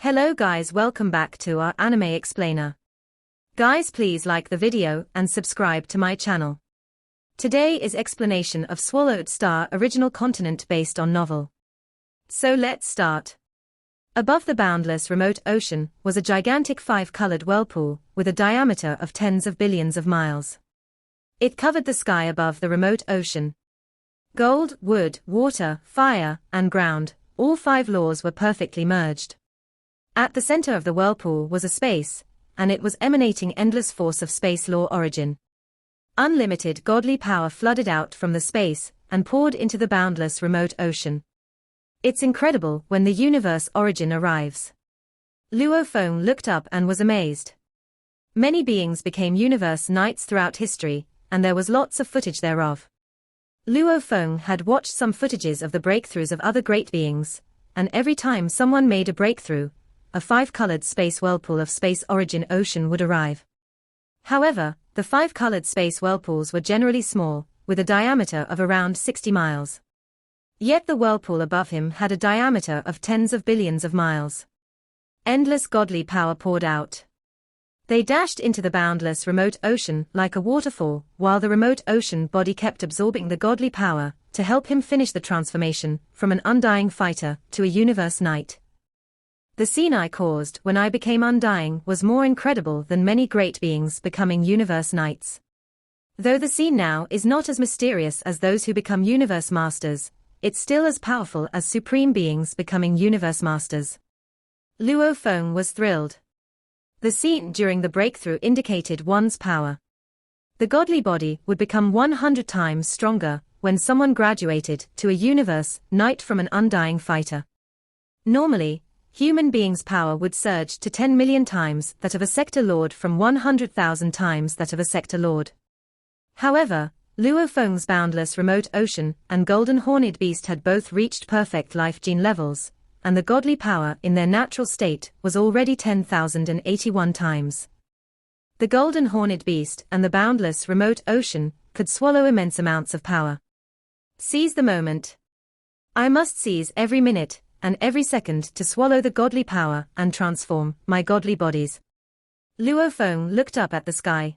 Hello guys, welcome back to our anime explainer. Guys, please like the video and subscribe to my channel. Today is explanation of Swallowed Star original continent based on novel. So let's start. Above the boundless remote ocean was a gigantic five-colored whirlpool with a diameter of tens of billions of miles. It covered the sky above the remote ocean. Gold, wood, water, fire, and ground, all five laws were perfectly merged. At the center of the whirlpool was a space, and it was emanating endless force of space law origin. Unlimited godly power flooded out from the space and poured into the boundless remote ocean. It's incredible when the universe origin arrives. Luo Feng looked up and was amazed. Many beings became universe knights throughout history, and there was lots of footage thereof. Luo Feng had watched some footages of the breakthroughs of other great beings, and every time someone made a breakthrough, a five-colored space whirlpool of space origin ocean would arrive. However, the five-colored space whirlpools were generally small, with a diameter of around 60 miles. Yet the whirlpool above him had a diameter of tens of billions of miles. Endless godly power poured out. They dashed into the boundless remote ocean like a waterfall, while the remote ocean body kept absorbing the godly power to help him finish the transformation from an undying fighter to a universe knight. The scene I caused when I became undying was more incredible than many great beings becoming universe knights. Though the scene now is not as mysterious as those who become universe masters, it's still as powerful as supreme beings becoming universe masters. Luo Feng was thrilled. The scene during the breakthrough indicated one's power. The godly body would become 100 times stronger when someone graduated to a universe knight from an undying fighter. Normally, human beings' power would surge to 10 million times that of a sector lord from 100,000 times that of a sector lord. However, Luo Feng's boundless remote ocean and golden horned beast had both reached perfect life gene levels, and the godly power in their natural state was already 10,081 times. The golden horned beast and the boundless remote ocean could swallow immense amounts of power. Seize the moment. I must seize every minute and every second to swallow the godly power and transform my godly bodies. Luo Feng looked up at the sky.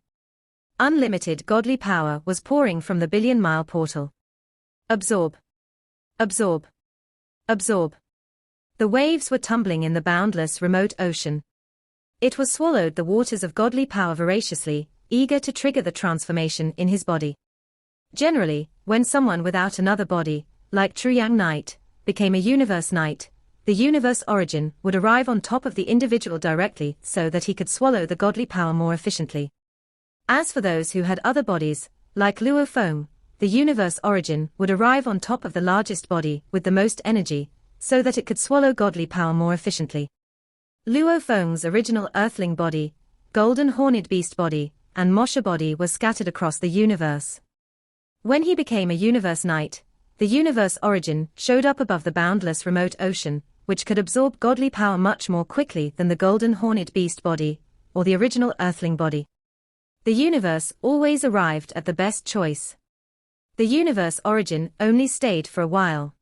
Unlimited godly power was pouring from the billion-mile portal. Absorb. Absorb. Absorb. The waves were tumbling in the boundless remote ocean. It was swallowed the waters of godly power voraciously, eager to trigger the transformation in his body. Generally, when someone without another body, like True Yang Knight, became a universe knight, the universe origin would arrive on top of the individual directly so that he could swallow the godly power more efficiently. As for those who had other bodies, like Luo Feng, the universe origin would arrive on top of the largest body with the most energy, so that it could swallow godly power more efficiently. Luo Feng's original earthling body, golden horned beast body, and Mosha body were scattered across the universe. When he became a universe knight, the universe origin showed up above the boundless remote ocean, which could absorb godly power much more quickly than the golden horned beast body, or the original earthling body. The universe always arrived at the best choice. The universe origin only stayed for a while.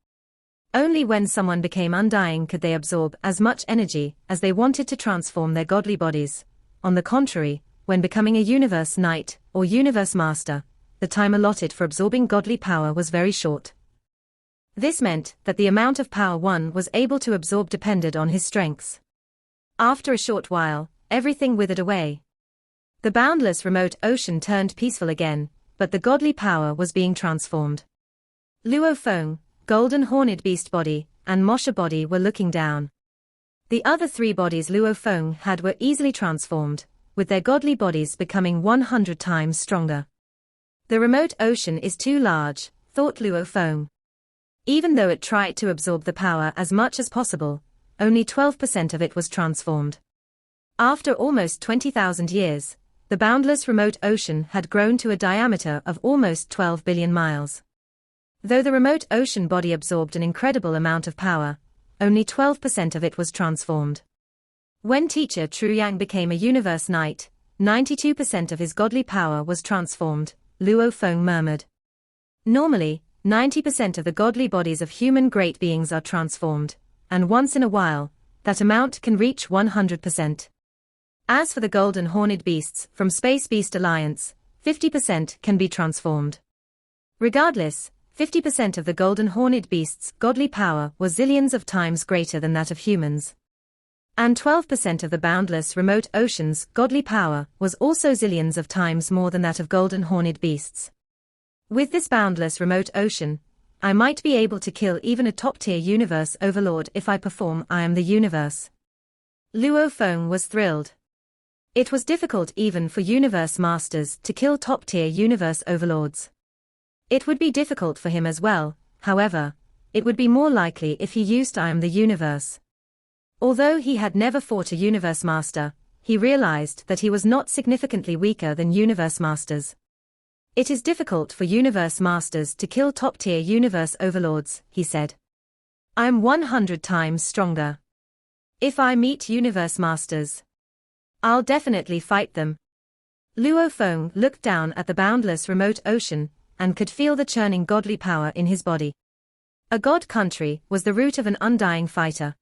Only when someone became undying could they absorb as much energy as they wanted to transform their godly bodies. On the contrary, when becoming a universe knight or universe master, the time allotted for absorbing godly power was very short. This meant that the amount of power one was able to absorb depended on his strengths. After a short while, everything withered away. The boundless remote ocean turned peaceful again, but the godly power was being transformed. Luo Feng, golden horned beast body, and Mosha body were looking down. The other three bodies Luo Feng had were easily transformed, with their godly bodies becoming 100 times stronger. The remote ocean is too large, thought Luo Feng. Even though it tried to absorb the power as much as possible, only 12% of it was transformed. After almost 20,000 years, the boundless remote ocean had grown to a diameter of almost 12 billion miles. Though the remote ocean body absorbed an incredible amount of power, only 12% of it was transformed. When teacher True Yang became a universe knight, 92% of his godly power was transformed, Luo Feng murmured. Normally, 90% of the godly bodies of human great beings are transformed, and once in a while, that amount can reach 100%. As for the golden horned beasts from Space Beast Alliance, 50% can be transformed. Regardless, 50% of the golden horned beasts' godly power was zillions of times greater than that of humans. And 12% of the boundless remote ocean's godly power was also zillions of times more than that of golden horned beasts. With this boundless remote ocean, I might be able to kill even a top-tier universe overlord if I perform I Am the Universe. Luo Feng was thrilled. It was difficult even for universe masters to kill top-tier universe overlords. It would be difficult for him as well, however, it would be more likely if he used I Am the Universe. Although he had never fought a universe master, he realized that he was not significantly weaker than universe masters. It is difficult for universe masters to kill top-tier universe overlords, he said. I am 100 times stronger. If I meet universe masters, I'll definitely fight them. Luo Feng looked down at the boundless remote ocean and could feel the churning godly power in his body. A god country was the root of an undying fighter.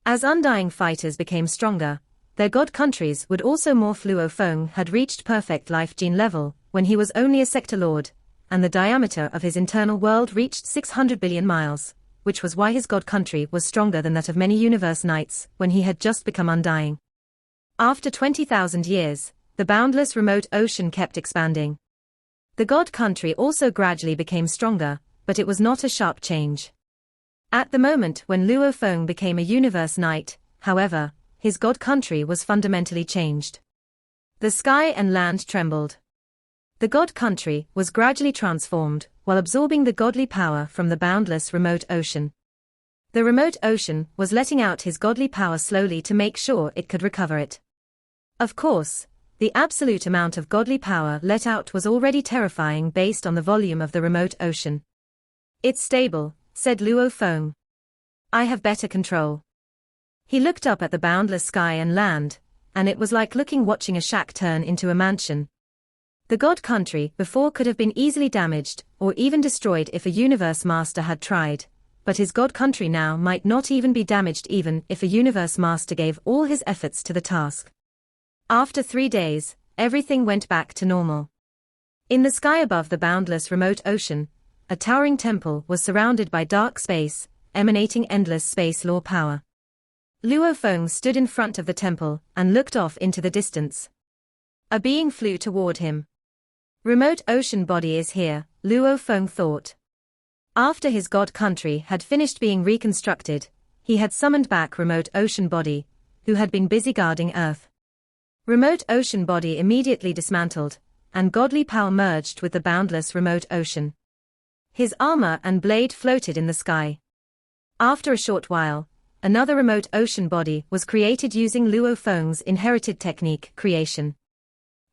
As undying fighters became stronger, their god countries would also morph. Luo Feng had reached perfect life gene level when he was only a sector lord, and the diameter of his internal world reached 600 billion miles, which was why his god country was stronger than that of many universe knights when he had just become undying. After 20,000 years, the boundless remote ocean kept expanding. The god country also gradually became stronger, but it was not a sharp change. At the moment when Luo Feng became a universe knight, however, his god country was fundamentally changed. The sky and land trembled. The god country was gradually transformed while absorbing the godly power from the boundless remote ocean. The remote ocean was letting out his godly power slowly to make sure it could recover it. Of course, the absolute amount of godly power let out was already terrifying based on the volume of the remote ocean. It's stable, said Luo Feng. I have better control. He looked up at the boundless sky and land, and it was like watching a shack turn into a mansion. The god country before could have been easily damaged or even destroyed if a universe master had tried, but his god country now might not even be damaged even if a universe master gave all his efforts to the task. After 3 days, everything went back to normal. In the sky above the boundless remote ocean, a towering temple was surrounded by dark space, emanating endless space law power. Luo Feng stood in front of the temple and looked off into the distance. A being flew toward him. Remote ocean body is here, Luo Feng thought. After his god country had finished being reconstructed, he had summoned back remote ocean body, who had been busy guarding Earth. Remote ocean body immediately dismantled, and godly power merged with the boundless remote ocean. His armor and blade floated in the sky. After a short while, another remote ocean body was created using Luo Feng's inherited technique creation.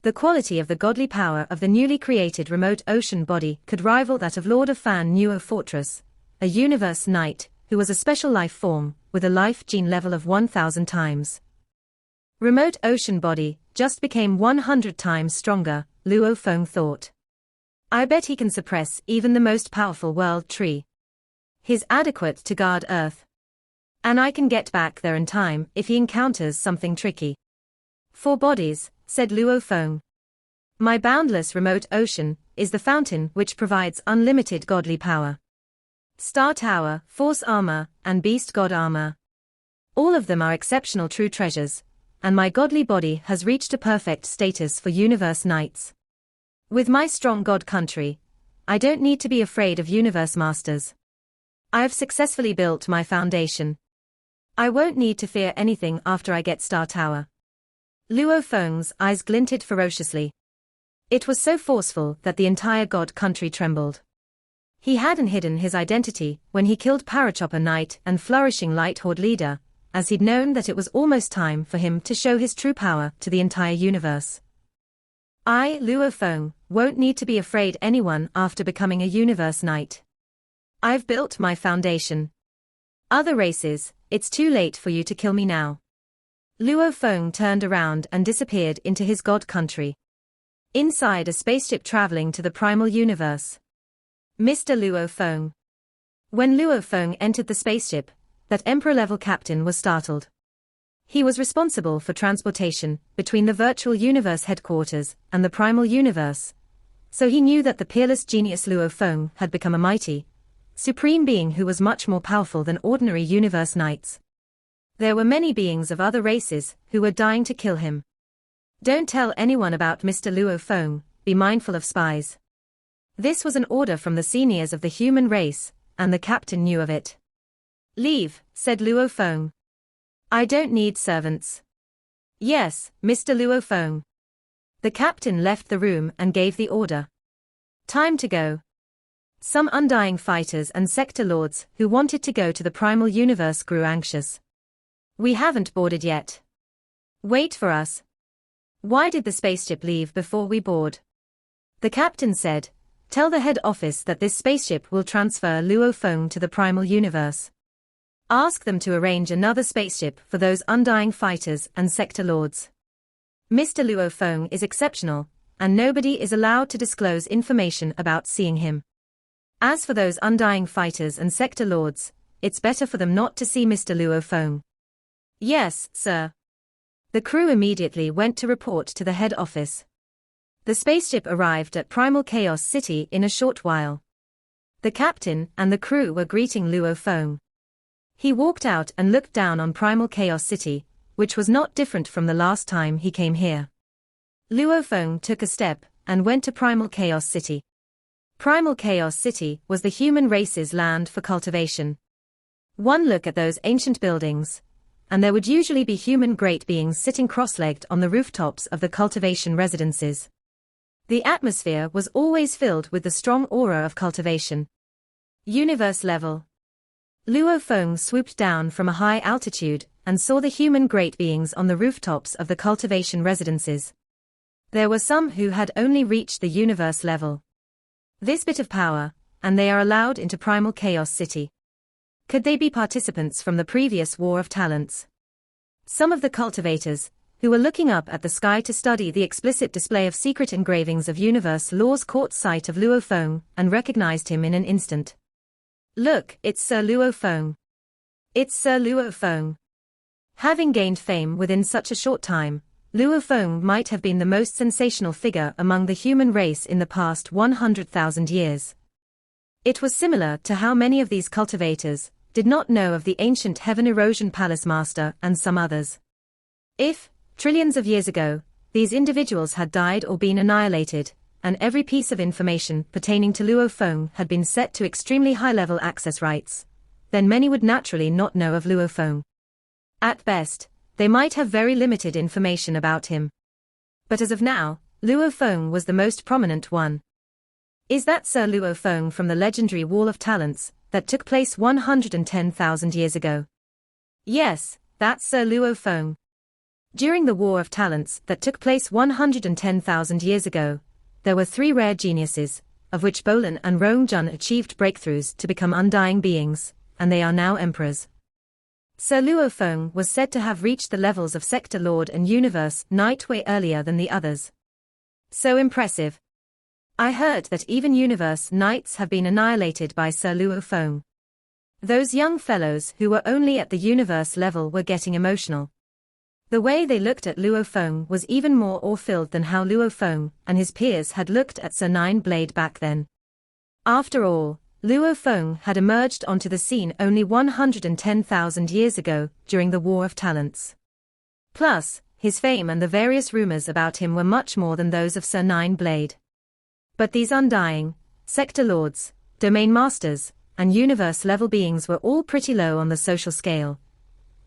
The quality of the godly power of the newly created remote ocean body could rival that of Lord of Fan Nuo Fortress, a universe knight who was a special life form with a life gene level of 1,000 times. Remote ocean body just became 100 times stronger, Luo Feng thought. I bet he can suppress even the most powerful world tree. He's adequate to guard Earth. And I can get back there in time if he encounters something tricky. 4 bodies, said Luo Feng. My boundless remote ocean is the fountain which provides unlimited godly power. Star Tower, Force Armor, and Beast God Armor. All of them are exceptional true treasures, and my godly body has reached a perfect status for universe knights. With my strong god country, I don't need to be afraid of universe masters. I have successfully built my foundation. I won't need to fear anything after I get Star Tower. Luo Feng's eyes glinted ferociously. It was so forceful that the entire god country trembled. He hadn't hidden his identity when he killed Parachopper Knight and Flourishing Light Horde leader, as he'd known that it was almost time for him to show his true power to the entire universe. I, Luo Feng, won't need to be afraid anyone after becoming a universe knight. I've built my foundation. Other races, it's too late for you to kill me now. Luo Feng turned around and disappeared into his god country. Inside a spaceship traveling to the primal universe. Mr. Luo Feng. When Luo Feng entered the spaceship, that Emperor-level captain was startled. He was responsible for transportation between the virtual universe headquarters and the primal universe, so he knew that the peerless genius Luo Feng had become a mighty, supreme being who was much more powerful than ordinary universe knights. There were many beings of other races who were dying to kill him. Don't tell anyone about Mr. Luo Feng, be mindful of spies. This was an order from the seniors of the human race, and the captain knew of it. Leave, said Luo Feng. I don't need servants. Yes, Mr. Luo Feng. The captain left the room and gave the order. Time to go. Some undying fighters and sector lords who wanted to go to the primal universe grew anxious. We haven't boarded yet. Wait for us. Why did the spaceship leave before we board? The captain said, tell the head office that this spaceship will transfer Luo Feng to the primal universe. Ask them to arrange another spaceship for those undying fighters and sector lords. Mr. Luo Feng is exceptional, and nobody is allowed to disclose information about seeing him. As for those undying fighters and sector lords, it's better for them not to see Mr. Luo Feng. Yes, sir. The crew immediately went to report to the head office. The spaceship arrived at Primal Chaos City in a short while. The captain and the crew were greeting Luo Feng. He walked out and looked down on Primal Chaos City, which was not different from the last time he came here. Luo Feng took a step and went to Primal Chaos City. Primal Chaos City was the human race's land for cultivation. One look at those ancient buildings, and there would usually be human great beings sitting cross-legged on the rooftops of the cultivation residences. The atmosphere was always filled with the strong aura of cultivation. Universe level. Luo Feng swooped down from a high altitude and saw the human great beings on the rooftops of the cultivation residences. There were some who had only reached the universe level. This bit of power, and they are allowed into Primal Chaos City. Could they be participants from the previous War of Talents? Some of the cultivators, who were looking up at the sky to study the explicit display of secret engravings of universe laws, caught sight of Luo Feng and recognized him in an instant. Look, it's Sir Luo Feng. It's Sir Luo Feng. Having gained fame within such a short time, Luo Feng might have been the most sensational figure among the human race in the past 100,000 years. It was similar to how many of these cultivators did not know of the ancient Heaven Erosion Palace Master and some others. If, trillions of years ago, these individuals had died or been annihilated, and every piece of information pertaining to Luo Feng had been set to extremely high-level access rights, then many would naturally not know of Luo Feng. At best, they might have very limited information about him. But as of now, Luo Feng was the most prominent one. Is that Sir Luo Feng from the legendary Wall of Talents that took place 110,000 years ago? Yes, that's Sir Luo Feng. During the War of Talents that took place 110,000 years ago, there were 3 rare geniuses, of which Bolin and Rongjun achieved breakthroughs to become undying beings, and they are now emperors. Sir Luo Feng was said to have reached the levels of Sector Lord and Universe Knight way earlier than the others. So impressive. I heard that even Universe Knights have been annihilated by Sir Luo Feng. Those young fellows who were only at the Universe level were getting emotional. The way they looked at Luo Feng was even more awe-filled than how Luo Feng and his peers had looked at Sir Nineblade back then. After all, Luo Feng had emerged onto the scene only 110,000 years ago during the War of Talents. Plus, his fame and the various rumors about him were much more than those of Sir Nineblade. But these undying, sector lords, domain masters, and universe-level beings were all pretty low on the social scale.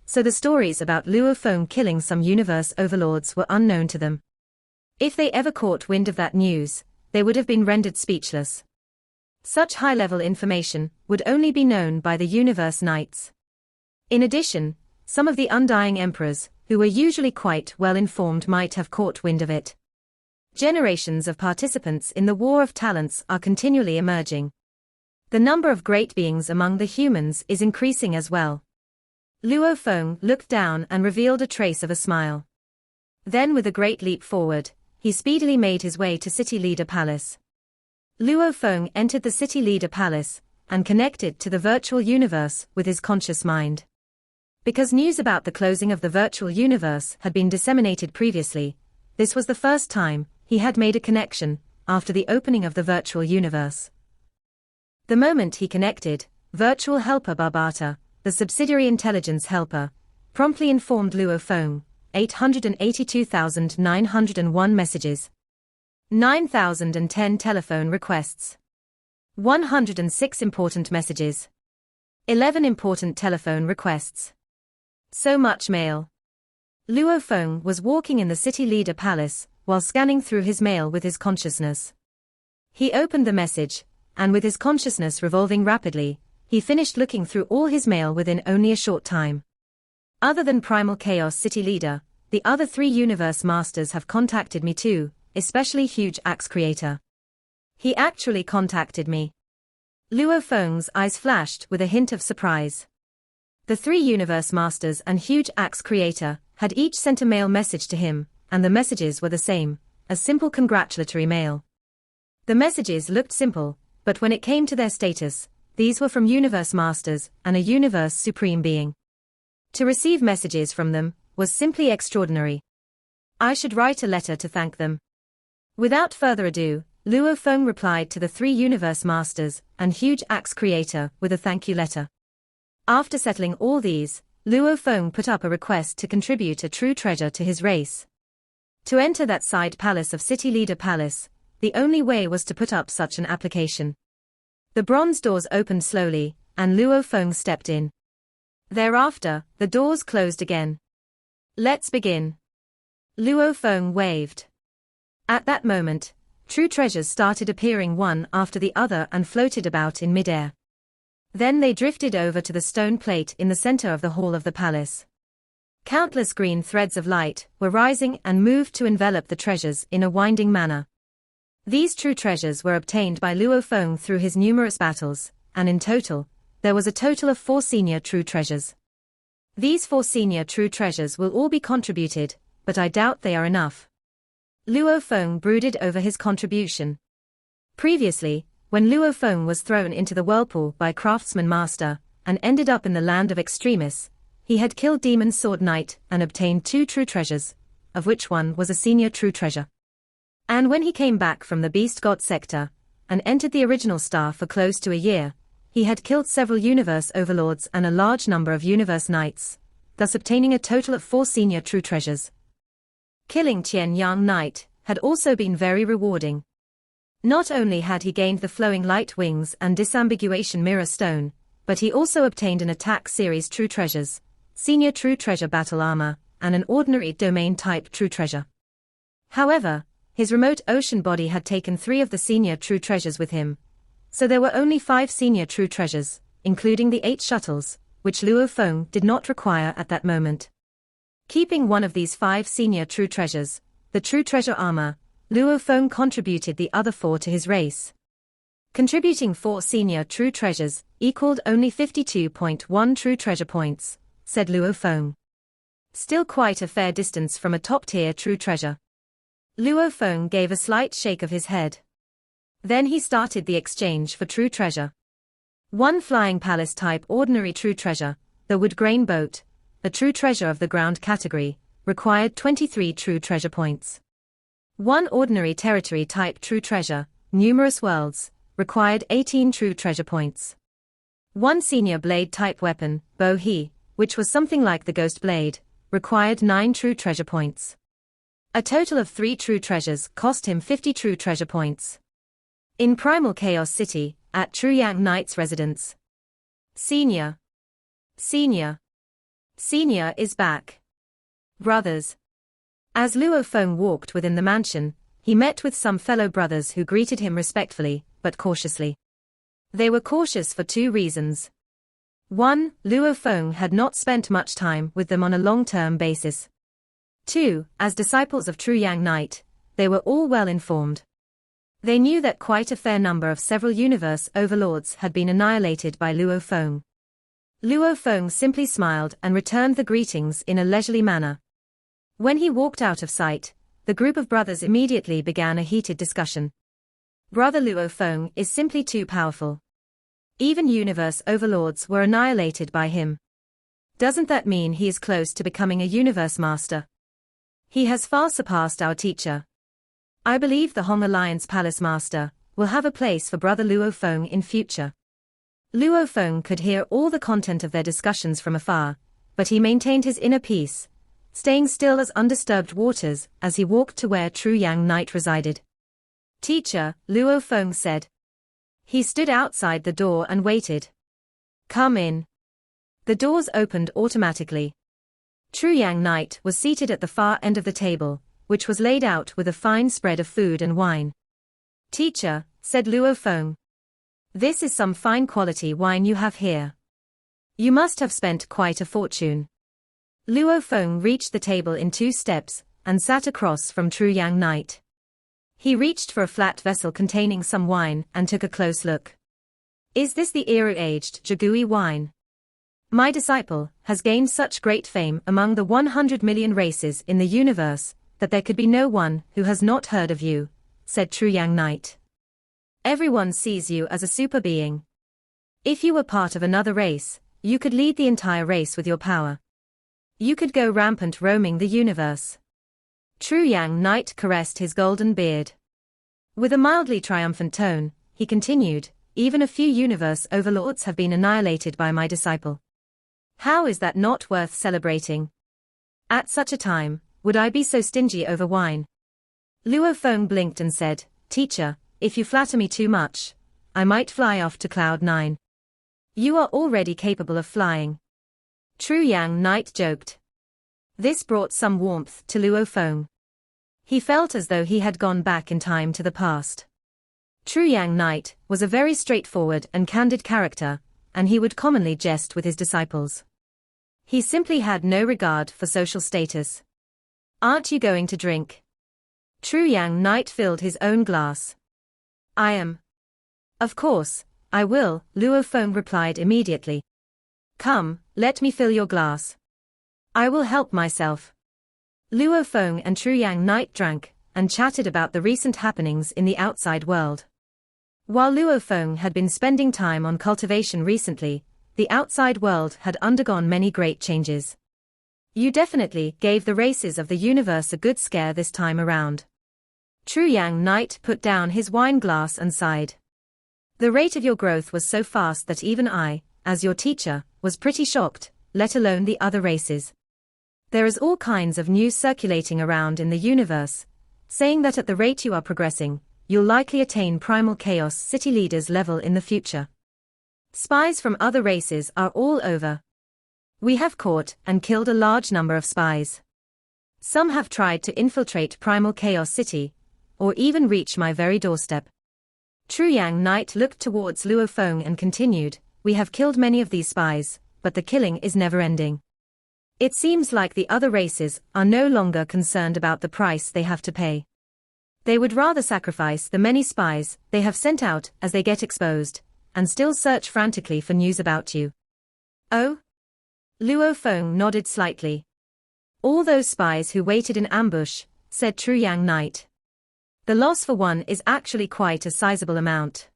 So the stories about Luo Feng killing some universe overlords were unknown to them. If they ever caught wind of that news, they would have been rendered speechless. Such high-level information would only be known by the Universe Knights. In addition, some of the undying emperors, who were usually quite well-informed, might have caught wind of it. Generations of participants in the War of Talents are continually emerging. The number of great beings among the humans is increasing as well. Luo Feng looked down and revealed a trace of a smile. Then with a great leap forward, he speedily made his way to City Leader Palace. Luo Feng entered the City Leader Palace, and connected to the virtual universe with his conscious mind. Because news about the closing of the virtual universe had been disseminated previously, this was the first time he had made a connection after the opening of the virtual universe. The moment he connected, Virtual Helper Barbata, the subsidiary intelligence helper, promptly informed Luo Feng, 882,901 messages, 9,010 telephone requests, 106 important messages, 11 important telephone requests. So much mail. Luo Feng was walking in the city leader palace while scanning through his mail with his consciousness. He opened the message, and with his consciousness revolving rapidly, he finished looking through all his mail within only a short time. Other than Primal Chaos City Leader, the other 3 Universe Masters have contacted me too, especially Huge Axe Creator. He actually contacted me. Luo Feng's eyes flashed with a hint of surprise. The 3 Universe Masters and Huge Axe Creator had each sent a mail message to him, and the messages were the same, a simple congratulatory mail. The messages looked simple, but when it came to their status, these were from Universe Masters and a Universe Supreme Being. To receive messages from them was simply extraordinary. I should write a letter to thank them. Without further ado, Luo Feng replied to the 3 Universe Masters and Huge Axe Creator with a thank you letter. After settling all these, Luo Feng put up a request to contribute a true treasure to his race. To enter that side palace of City Leader Palace, the only way was to put up such an application. The bronze doors opened slowly, and Luo Feng stepped in. Thereafter, the doors closed again. Let's begin. Luo Feng waved. At that moment, true treasures started appearing one after the other and floated about in midair. Then they drifted over to the stone plate in the center of the hall of the palace. Countless green threads of light were rising and moved to envelop the treasures in a winding manner. These true treasures were obtained by Luo Feng through his numerous battles, and in total, there was a total of 4 senior true treasures. These 4 senior true treasures will all be contributed, but I doubt they are enough. Luo Feng brooded over his contribution. Previously, when Luo Feng was thrown into the whirlpool by Craftsman Master, and ended up in the land of extremists, he had killed Demon Sword Knight and obtained 2 true treasures, of which one was a senior true treasure. And when he came back from the Beast God sector, and entered the original star for close to a year, he had killed several universe overlords and a large number of universe knights, thus obtaining a total of 4 senior true treasures. Killing Qian Yang Knight had also been very rewarding. Not only had he gained the Flowing Light Wings and Disambiguation Mirror Stone, but he also obtained an Attack Series True Treasures, Senior True Treasure Battle Armor, and an ordinary Domain Type True Treasure. However, his remote ocean body had taken 3 of the senior true treasures with him, so there were only 5 senior true treasures, including the 8 shuttles, which Luo Feng did not require at that moment. Keeping one of these 5 senior true treasures, the True Treasure Armor, Luo Feng contributed the other 4 to his race. Contributing 4 senior true treasures equaled only 52.1 true treasure points, said Luo Feng. Still quite a fair distance from a top-tier true treasure. Luo Feng gave a slight shake of his head. Then he started the exchange for true treasure. 1 Flying Palace type ordinary true treasure, the Wood Grain Boat, a true treasure of the ground category, required 23 true treasure points. 1 ordinary territory type true treasure, Numerous Worlds, required 18 true treasure points. 1 senior blade type weapon, Bo He, which was something like the Ghost Blade, required 9 true treasure points. A total of 3 true treasures cost him 50 true treasure points. In Primal Chaos City, at True Yang Knight's residence. Senior is back. Brothers. As Luo Feng walked within the mansion, he met with some fellow brothers who greeted him respectfully, but cautiously. They were cautious for 2 reasons. 1. Luo Feng had not spent much time with them on a long-term basis. 2. As disciples of True Yang Knight, they were all well informed. They knew that quite a fair number of several universe overlords had been annihilated by Luo Feng. Luo Feng simply smiled and returned the greetings in a leisurely manner. When he walked out of sight, the group of brothers immediately began a heated discussion. Brother Luo Feng is simply too powerful. Even universe overlords were annihilated by him. Doesn't that mean he is close to becoming a universe master? He has far surpassed our teacher. I believe the Hong Alliance Palace Master will have a place for Brother Luo Feng in future. Luo Feng could hear all the content of their discussions from afar, but he maintained his inner peace, staying still as undisturbed waters as he walked to where True Yang Knight resided. Teacher, Luo Feng said. He stood outside the door and waited. Come in. The doors opened automatically. True Yang Knight was seated at the far end of the table, which was laid out with a fine spread of food and wine. Teacher, said Luo Feng. This is some fine quality wine you have here. You must have spent quite a fortune. Luo Feng reached the table in 2 steps, and sat across from True Yang Knight. He reached for a flat vessel containing some wine and took a close look. Is this the era-aged Jagui wine? My disciple has gained such great fame among the 100 million races in the universe that there could be no one who has not heard of you, said True Yang Knight. Everyone sees you as a super being. If you were part of another race, you could lead the entire race with your power. You could go rampant roaming the universe. True Yang Knight caressed his golden beard. With a mildly triumphant tone, he continued, even a few universe overlords have been annihilated by my disciple. How is that not worth celebrating? At such a time, would I be so stingy over wine? Luo Feng blinked and said, Teacher, if you flatter me too much, I might fly off to Cloud 9. You are already capable of flying. True Yang Knight joked. This brought some warmth to Luo Feng. He felt as though he had gone back in time to the past. True Yang Knight was a very straightforward and candid character, and he would commonly jest with his disciples. He simply had no regard for social status. Aren't you going to drink? True Yang Knight filled his own glass. I am. Of course, I will, Luo Feng replied immediately. Come, let me fill your glass. I will help myself. Luo Feng and True Yang Knight drank and chatted about the recent happenings in the outside world. While Luo Feng had been spending time on cultivation recently, the outside world had undergone many great changes. You definitely gave the races of the universe a good scare this time around. True Yang Knight put down his wine glass and sighed. The rate of your growth was so fast that even I, as your teacher, was pretty shocked, let alone the other races. There is all kinds of news circulating around in the universe, saying that at the rate you are progressing, you'll likely attain primal chaos city leaders level in the future. Spies from other races are all over. We have caught and killed a large number of spies. Some have tried to infiltrate primal chaos city, or even reach my very doorstep. True Yang Knight looked towards Luo Feng and continued, we have killed many of these spies, but the killing is never ending. It seems like the other races are no longer concerned about the price they have to pay. They would rather sacrifice the many spies they have sent out as they get exposed, and still search frantically for news about you. Oh? Luo Feng nodded slightly. All those spies who waited in ambush, said True Yang Knight. The loss for one is actually quite a sizable amount.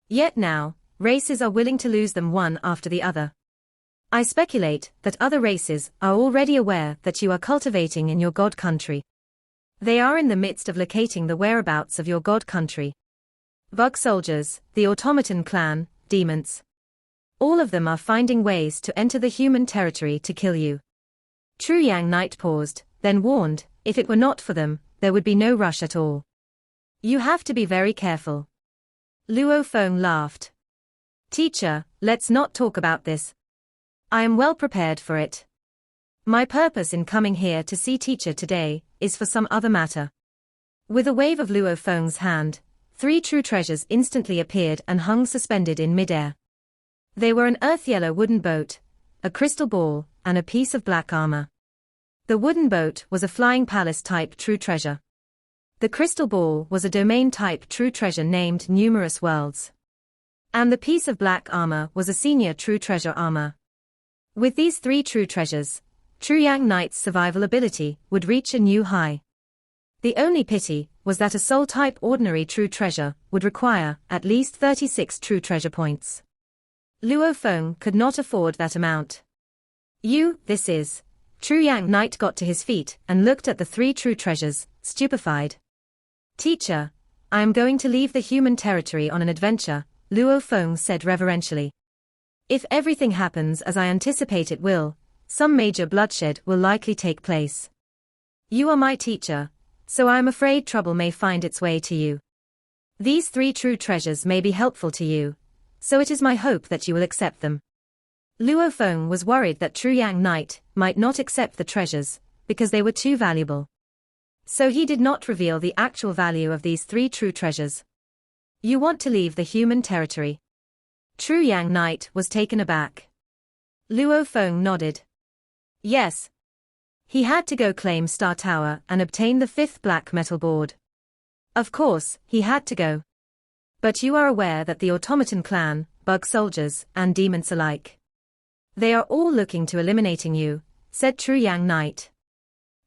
Yet now, races are willing to lose them one after the other. I speculate that other races are already aware that you are cultivating in your god country. They are in the midst of locating the whereabouts of your god country. Bug soldiers, the automaton clan, demons. All of them are finding ways to enter the human territory to kill you. True Yang Knight paused, then warned, if it were not for them, there would be no rush at all. You have to be very careful. Luo Feng laughed. Teacher, let's not talk about this. I am well prepared for it. My purpose in coming here to see teacher today is for some other matter. With a wave of Luo Feng's hand, 3 true treasures instantly appeared and hung suspended in midair. They were an earth-yellow wooden boat, a crystal ball, and a piece of black armor. The wooden boat was a flying palace-type true treasure. The crystal ball was a domain-type true treasure named Numerous Worlds. And the piece of black armor was a senior true treasure armor. With these 3 true treasures, True Yang Knight's survival ability would reach a new high. The only pity was that a soul-type ordinary true treasure would require at least 36 true treasure points. Luo Feng could not afford that amount. This is. True Yang Knight got to his feet and looked at the three true treasures, stupefied. Teacher, I am going to leave the human territory on an adventure, Luo Feng said reverentially. If everything happens as I anticipate it will, some major bloodshed will likely take place. You are my teacher, so I am afraid trouble may find its way to you. These three true treasures may be helpful to you, so it is my hope that you will accept them. Luo Feng was worried that True Yang Knight might not accept the treasures, because they were too valuable. So he did not reveal the actual value of these three true treasures. You want to leave the human territory? True Yang Knight was taken aback. Luo Feng nodded. Yes. He had to go claim Star Tower and obtain the fifth black metal board. Of course, he had to go. But you are aware that the automaton clan, bug soldiers, and demons alike. They are all looking to eliminating you, said True Yang Knight.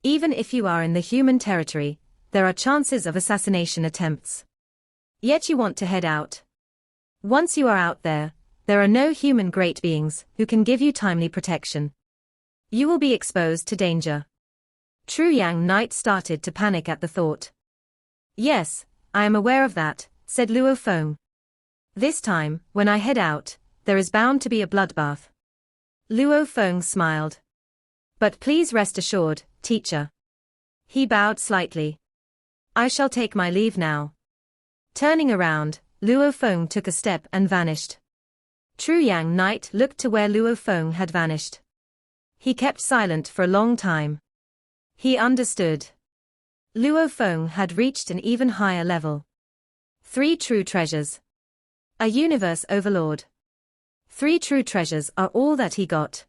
Even if you are in the human territory, there are chances of assassination attempts. Yet you want to head out. Once you are out there are no human great beings who can give you timely protection. You will be exposed to danger. True Yang Knight started to panic at the thought. Yes, I am aware of that, said Luo Feng. This time, when I head out, there is bound to be a bloodbath. Luo Feng smiled. But please rest assured, teacher. He bowed slightly. I shall take my leave now. Turning around, Luo Feng took a step and vanished. True Yang Knight looked to where Luo Feng had vanished. He kept silent for a long time. He understood. Luo Feng had reached an even higher level. Three true treasures. A universe overlord. Three true treasures are all that he got.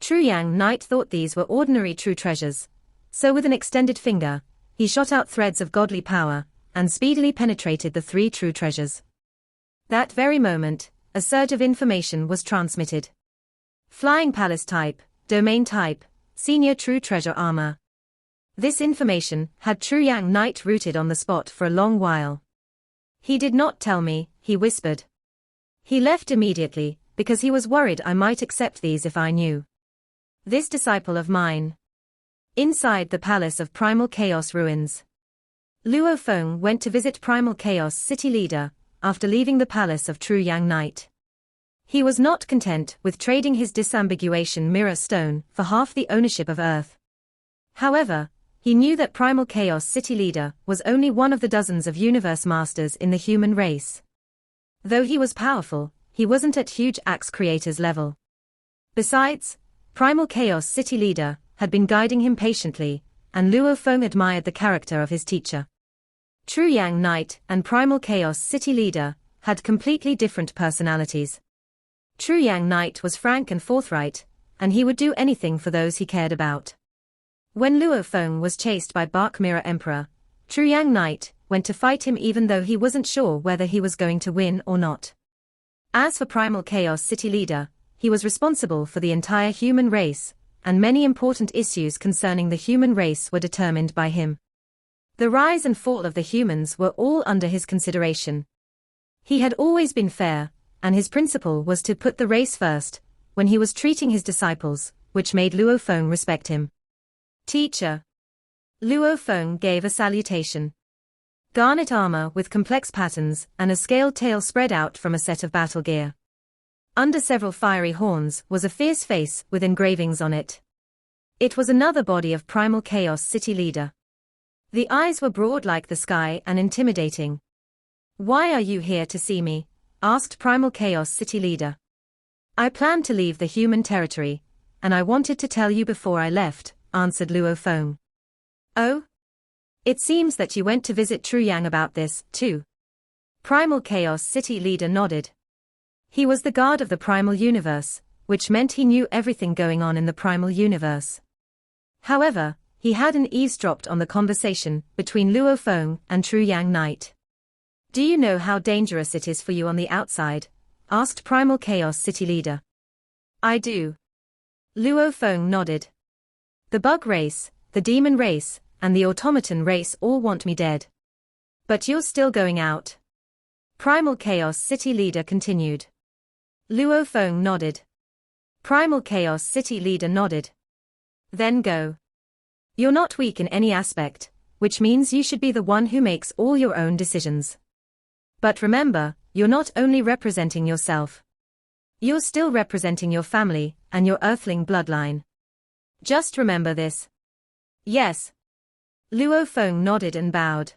True Yang Knight thought these were ordinary true treasures, so with an extended finger, he shot out threads of godly power, and speedily penetrated the three true treasures. That very moment, a surge of information was transmitted. Flying Palace type, Domain type, Senior True Treasure Armor. This information had True Yang Knight rooted on the spot for a long while. He did not tell me, he whispered. He left immediately, because he was worried I might accept these if I knew. This disciple of mine. Inside the Palace of Primal Chaos Ruins. Luo Feng went to visit Primal Chaos City Leader, after leaving the Palace of True Yang Knight. He was not content with trading his disambiguation mirror stone for half the ownership of Earth. However, he knew that Primal Chaos City Leader was only one of the dozens of universe masters in the human race. Though he was powerful, he wasn't at huge axe creator's level. Besides, Primal Chaos City Leader had been guiding him patiently, and Luo Feng admired the character of his teacher. True Yang Knight and Primal Chaos City Leader had completely different personalities. True Yang Knight was frank and forthright, and he would do anything for those he cared about. When Luo Feng was chased by Bark Mirror Emperor, True Yang Knight went to fight him even though he wasn't sure whether he was going to win or not. As for Primal Chaos City Leader, he was responsible for the entire human race, and many important issues concerning the human race were determined by him. The rise and fall of the humans were all under his consideration. He had always been fair, and his principle was to put the race first, when he was treating his disciples, which made Luo Feng respect him. Teacher. Luo Feng gave a salutation. Garnet armor with complex patterns and a scaled tail spread out from a set of battle gear. Under several fiery horns was a fierce face with engravings on it. It was another body of Primal Chaos City Leader. The eyes were broad like the sky and intimidating. Why are you here to see me? Asked Primal Chaos City Leader. I planned to leave the human territory, and I wanted to tell you before I left, answered Luo Feng. Oh? It seems that you went to visit True Yang about this, too. Primal Chaos City Leader nodded. He was the guard of the Primal Universe, which meant he knew everything going on in the Primal Universe. However, he hadn't eavesdropped on the conversation between Luo Feng and True Yang Knight. Do you know how dangerous it is for you on the outside? Asked Primal Chaos City Leader. I do. Luo Feng nodded. The bug race, the demon race, and the automaton race all want me dead. But you're still going out. Primal Chaos City Leader continued. Luo Feng nodded. Primal Chaos City leader nodded. Then go. You're not weak in any aspect, which means you should be the one who makes all your own decisions. But remember, you're not only representing yourself. You're still representing your family and your earthling bloodline. Just remember this. Yes. Luo Feng nodded and bowed.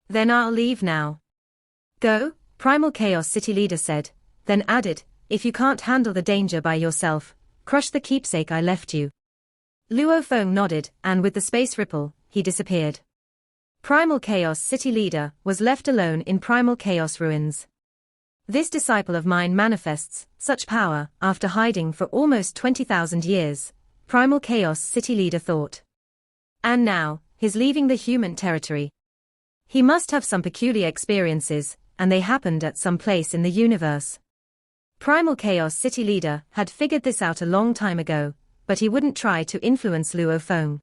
Then I'll leave now. Go, Primal Chaos City leader said, then added, if you can't handle the danger by yourself, crush the keepsake I left you. Luo Feng nodded, and with the space ripple, he disappeared. Primal Chaos City leader was left alone in Primal Chaos ruins. This disciple of mine manifests such power after hiding for almost 20,000 years, Primal Chaos City leader thought. And now, he's leaving the human territory. He must have some peculiar experiences, and they happened at some place in the universe. Primal Chaos City leader had figured this out a long time ago, but he wouldn't try to influence Luo Feng.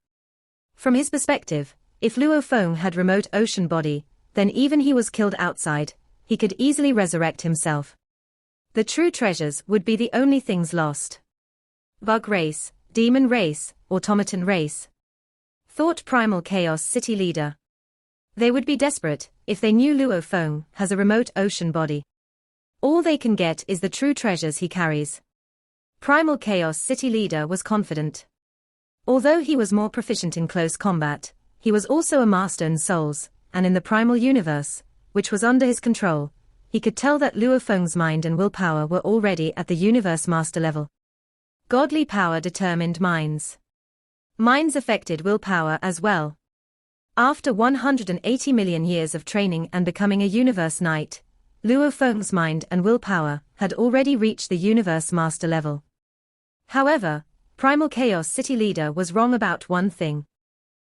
From his perspective, if Luo Feng had remote ocean body, then even he was killed outside, he could easily resurrect himself. The true treasures would be the only things lost. Bug race, demon race, automaton race. Thought Primal Chaos City leader. They would be desperate if they knew Luo Feng has a remote ocean body. All they can get is the true treasures he carries. Primal Chaos City leader was confident. Although he was more proficient in close combat, he was also a master in souls, and in the primal universe, which was under his control, he could tell that Luo Feng's mind and willpower were already at the universe master level. Godly power determined minds. Minds affected willpower as well. After 180 million years of training and becoming a universe knight, Luo Feng's mind and willpower had already reached the universe master level. However, Primal Chaos City leader was wrong about one thing.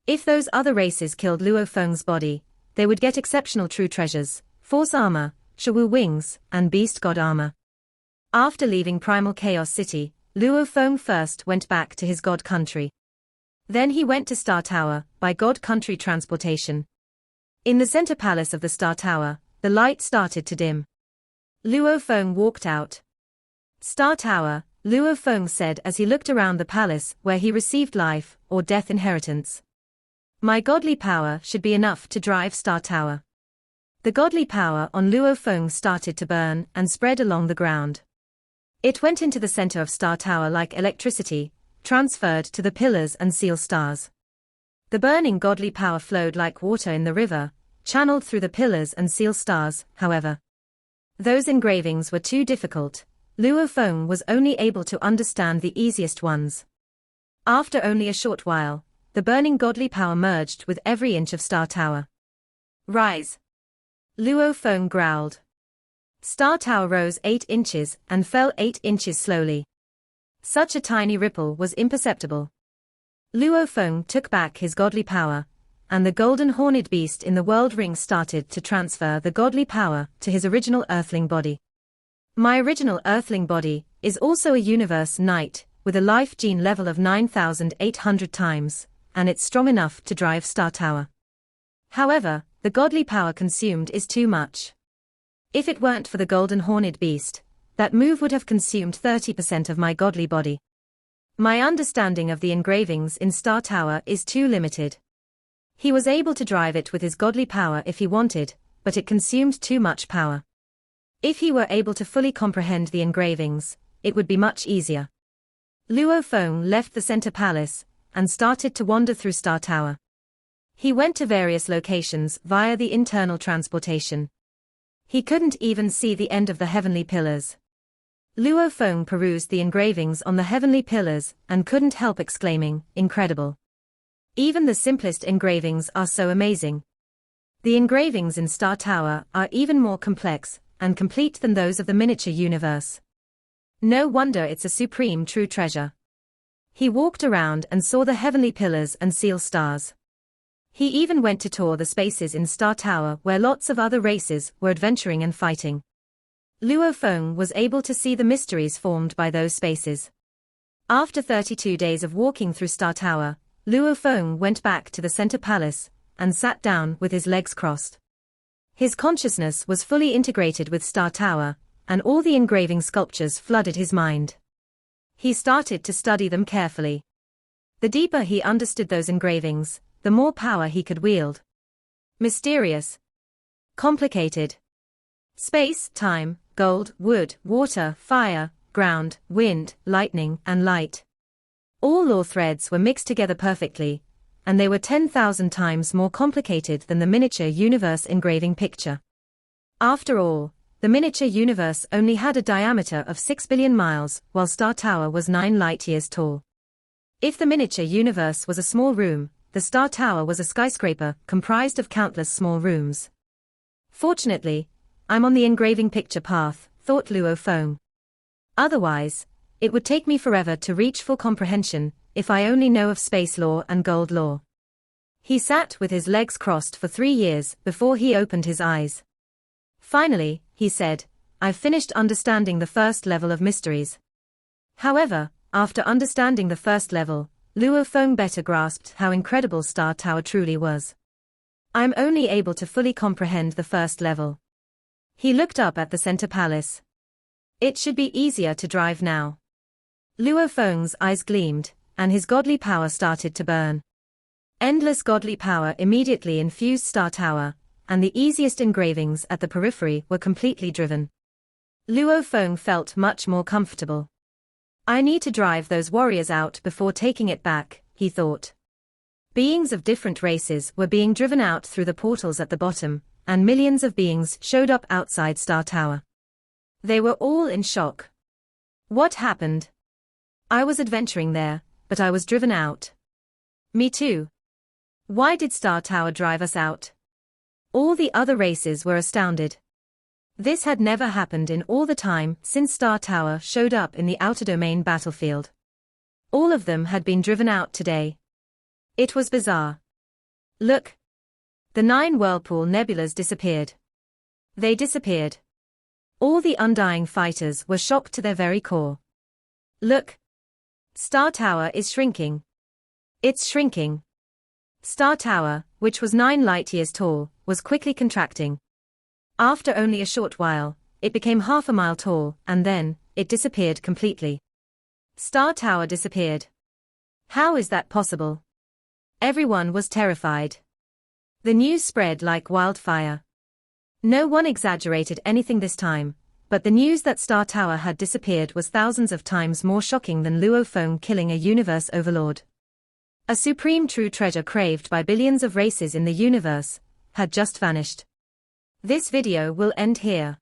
If those other races killed Luo Feng's body, they would get exceptional true treasures, Force armor, Shawu wings, and Beast God armor. After leaving Primal Chaos City, Luo Feng first went back to his God country. Then he went to Star Tower by God country transportation. In the center palace of the Star Tower, the light started to dim. Luo Feng walked out. Star Tower, Luo Feng said as he looked around the palace where he received life or death inheritance. My godly power should be enough to drive Star Tower. The godly power on Luo Feng started to burn and spread along the ground. It went into the center of Star Tower like electricity, transferred to the pillars and seal stars. The burning godly power flowed like water in the river, channeled through the pillars and seal stars, however. Those engravings were too difficult. Luo Feng was only able to understand the easiest ones. After only a short while, the burning godly power merged with every inch of Star Tower. Rise! Luo Feng growled. Star Tower rose 8 inches and fell 8 inches slowly. Such a tiny ripple was imperceptible. Luo Feng took back his godly power, and the golden horned beast in the world ring started to transfer the godly power to his original earthling body. My original earthling body is also a universe knight, with a life gene level of 9,800 times, and it's strong enough to drive Star Tower. However, the godly power consumed is too much. If it weren't for the golden horned beast, that move would have consumed 30% of my godly body. My understanding of the engravings in Star Tower is too limited. He was able to drive it with his godly power if he wanted, but it consumed too much power. If he were able to fully comprehend the engravings, it would be much easier. Luo Feng left the center palace and started to wander through Star Tower. He went to various locations via the internal transportation. He couldn't even see the end of the heavenly pillars. Luo Feng perused the engravings on the heavenly pillars and couldn't help exclaiming, incredible. Even the simplest engravings are so amazing. The engravings in Star Tower are even more complex and complete than those of the miniature universe. No wonder it's a supreme true treasure. He walked around and saw the heavenly pillars and seal stars. He even went to tour the spaces in Star Tower where lots of other races were adventuring and fighting. Luo Feng was able to see the mysteries formed by those spaces. After 32 days of walking through Star Tower, Luo Feng went back to the center palace and sat down with his legs crossed. His consciousness was fully integrated with Star Tower, and all the engraving sculptures flooded his mind. He started to study them carefully. The deeper he understood those engravings, the more power he could wield. Mysterious. Complicated. Space, time, gold, wood, water, fire, ground, wind, lightning, and light. All law threads were mixed together perfectly, and they were 10,000 times more complicated than the miniature universe engraving picture. After all, the miniature universe only had a diameter of 6 billion miles, while Star Tower was 9 light-years tall. If the miniature universe was a small room, the Star Tower was a skyscraper comprised of countless small rooms. Fortunately, I'm on the engraving picture path, thought Luo Feng. Otherwise, it would take me forever to reach full comprehension, if I only know of space law and gold law. He sat with his legs crossed for 3 years before he opened his eyes. Finally, he said, I've finished understanding the first level of mysteries. However, after understanding the first level, Luo Feng better grasped how incredible Star Tower truly was. I'm only able to fully comprehend the first level. He looked up at the center palace. It should be easier to drive now. Luo Feng's eyes gleamed, and his godly power started to burn. Endless godly power immediately infused Star Tower, and the easiest engravings at the periphery were completely driven. Luo Feng felt much more comfortable. I need to drive those warriors out before taking it back, he thought. Beings of different races were being driven out through the portals at the bottom, and millions of beings showed up outside Star Tower. They were all in shock. What happened? I was adventuring there, but I was driven out. Me too. Why did Star Tower drive us out? All the other races were astounded. This had never happened in all the time since Star Tower showed up in the outer domain battlefield. All of them had been driven out today. It was bizarre. Look. The 9 whirlpool nebulas disappeared. They disappeared. All the undying fighters were shocked to their very core. Look. Star Tower is shrinking. It's shrinking. Star Tower, which was 9 light-years tall, was quickly contracting. After only a short while, it became half a mile tall, and then, it disappeared completely. Star Tower disappeared. How is that possible? Everyone was terrified. The news spread like wildfire. No one exaggerated anything this time, but the news that Star Tower had disappeared was thousands of times more shocking than Luo Feng killing a universe overlord. A supreme true treasure craved by billions of races in the universe had just vanished. This video will end here.